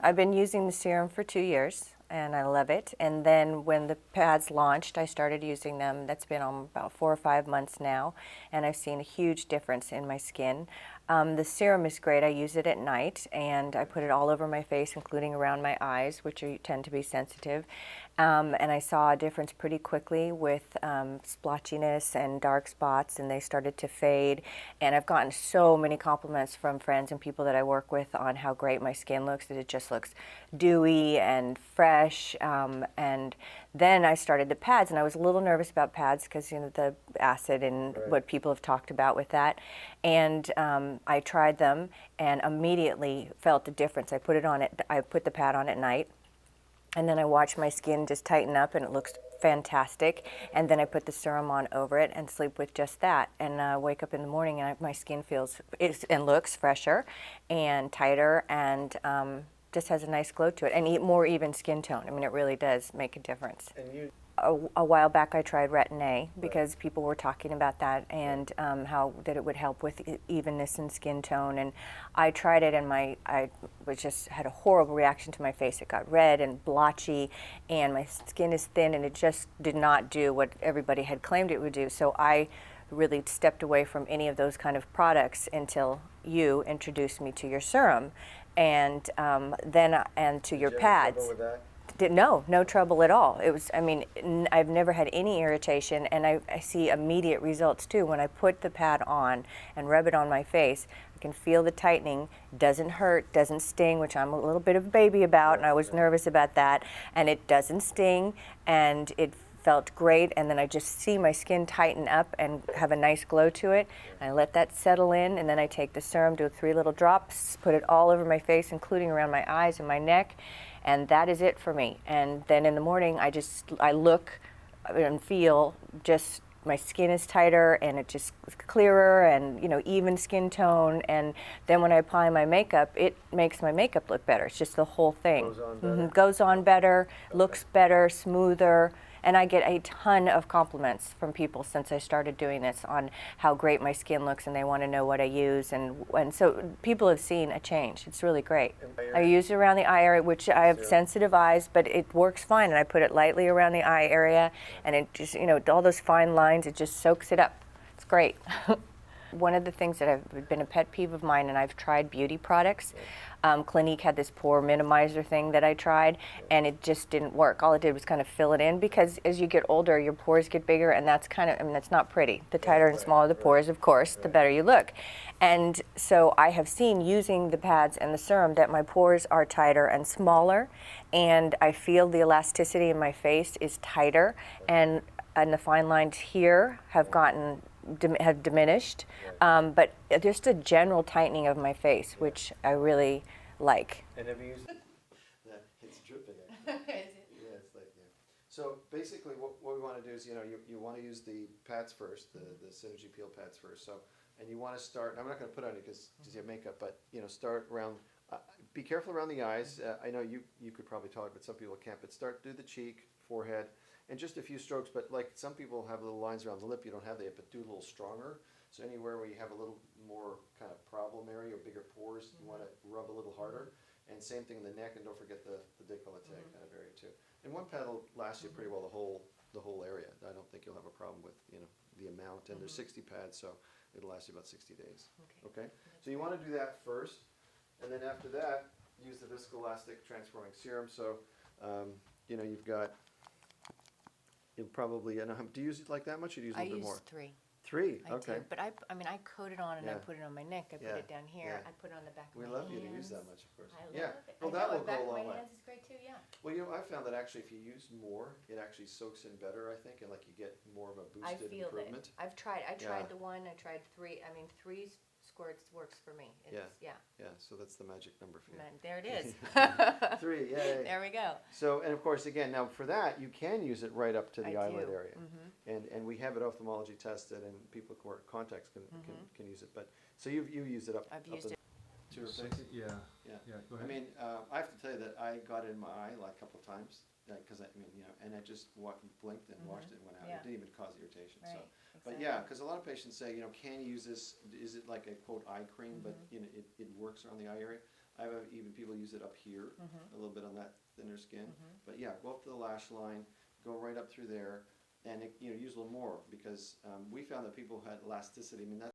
I've been using the serum for 2 years, and I love it. And then when the pads launched, I started using them. That's been on about 4 or 5 months now, and I've seen a huge difference in my skin. The serum is great. I use it at night, and I put it all over my face, including around my eyes, which tend to be sensitive. And I saw a difference pretty quickly with splotchiness and dark spots, and they started to fade. And I've gotten so many compliments from friends and people that I work with on how great my skin looks, that it just looks dewy and fresh. And then I started the pads, and I was a little nervous about pads because, you know, the acid and what people have talked about with that. And I tried them and immediately felt the difference. I put the pad on at night, and then I watched my skin just tighten up, and it looks fantastic. And then I put the serum on over it and sleep with just that. And I wake up in the morning, and my skin and looks fresher and tighter, and just has a nice glow to it, and more even skin tone. I mean, it really does make a difference. And A while back I tried Retin-A because people were talking about that, and how that it would help with evenness in skin tone. And I tried it, and I had a horrible reaction to my face. It got red and blotchy, and my skin is thin, and it just did not do what everybody had claimed it would do. So I really stepped away from any of those kind of products until you introduced me to your serum, and to your pads. Trouble with that? No trouble at all. It was, I mean, I've never had any irritation, and I see immediate results too. When I put the pad on and rub it on my face, I can feel the tightening. Doesn't hurt, doesn't sting, which I'm a little bit of a baby about, and I was nervous about that. And it doesn't sting, and it felt great. And then I just see my skin tighten up and have a nice glow to it. And I let that settle in, and then I take the serum, do 3 little drops, put it all over my face, including around my eyes and my neck. And that is it for me. And then in the morning, I look and feel just, my skin is tighter, and it just clearer, and, you know, even skin tone. And then when I apply my makeup, it makes my makeup look better. It's just the whole thing. Goes on better. Goes on better, looks better, smoother. And I get a ton of compliments from people since I started doing this on how great my skin looks, and they want to know what I use. And so people have seen a change. It's really great. I use it around the eye area, which I have sensitive eyes, but it works fine. And I put it lightly around the eye area, and it just, you know, all those fine lines, it just soaks it up. It's great. One of the things that have been a pet peeve of mine, and I've tried beauty products. Clinique had this pore minimizer thing that I tried, and it just didn't work. All it did was kind of fill it in, because as you get older, your pores get bigger, and that's kind of, I mean, that's not pretty. The tighter and smaller the pores, of course, the better you look. And so I have seen, using the pads and the serum, that my pores are tighter and smaller, and I feel the elasticity in my face is tighter, and the fine lines here have diminished, but just a general tightening of my face, which I really like. And have you used it? It's dripping. Is it? Yeah, it's like, yeah. So basically what we want to do is, you know, you want to use the pads first, the Synergy Peel pads first. So, and you want to start, I'm not going to put on it because you have makeup, but, you know, start around, be careful around the eyes. I know you could probably tolerate, but some people can't. But start through the cheek, forehead, and just a few strokes. But like some people have little lines around the lip, you don't have that, but do a little stronger. So anywhere where you have a little more kind of problem area or bigger pores, you want to rub a little harder. And same thing in the neck, and don't forget the décolleté kind of area too. And one pad will last you pretty well the whole area. I don't think you'll have a problem with, you know, the amount. And there's 60 pads, so it'll last you about 60 days. Okay? So you want to do that first, and then after that, use the viscoelastic transforming serum. So, you know, you've got, you'll probably, I don't know, do you use it like that much, or do you use a little bit more? I use 3. 3, I okay. do, but I mean, I coat it on, and I Yeah. put it on my neck. I put Yeah. it down here. Yeah. I put it on the back of We my love you to use hands. that much, of course. I love Yeah. it. Well, I that know, will back go a of long my way. hands is great too. Yeah. Well, you know, I found that actually if you use more, it actually soaks in better, I think, and like you get more of a I boosted feel improvement. it. I tried Yeah. the one. I tried 3. I mean, 3 squirts works for me. It's, Yeah. yeah. Yeah, so that's the magic number for you. Man, there it is. 3, yay. There we go. So, and of course, again, now for that, you can use it right up to the I eyelid do. area. And we have it ophthalmology tested, and people who wear contacts can use it. But so you use it up. I've used it. To your face? Yeah. Yeah. Yeah. Go I ahead. mean, I have to tell you that I got it in my eye like a couple of times, because I mean, you know, and I just blinked and washed it and went out. Yeah. It didn't even cause irritation. Right. So, but yeah, because a lot of patients say, you know, can you use this? Is it like a quote eye cream? But you know, it works around the eye area. I have even people use it up here, a little bit on that thinner skin. But yeah, go up to the lash line, go right up through there, and use a little more because we found that people had elasticity. I mean, that's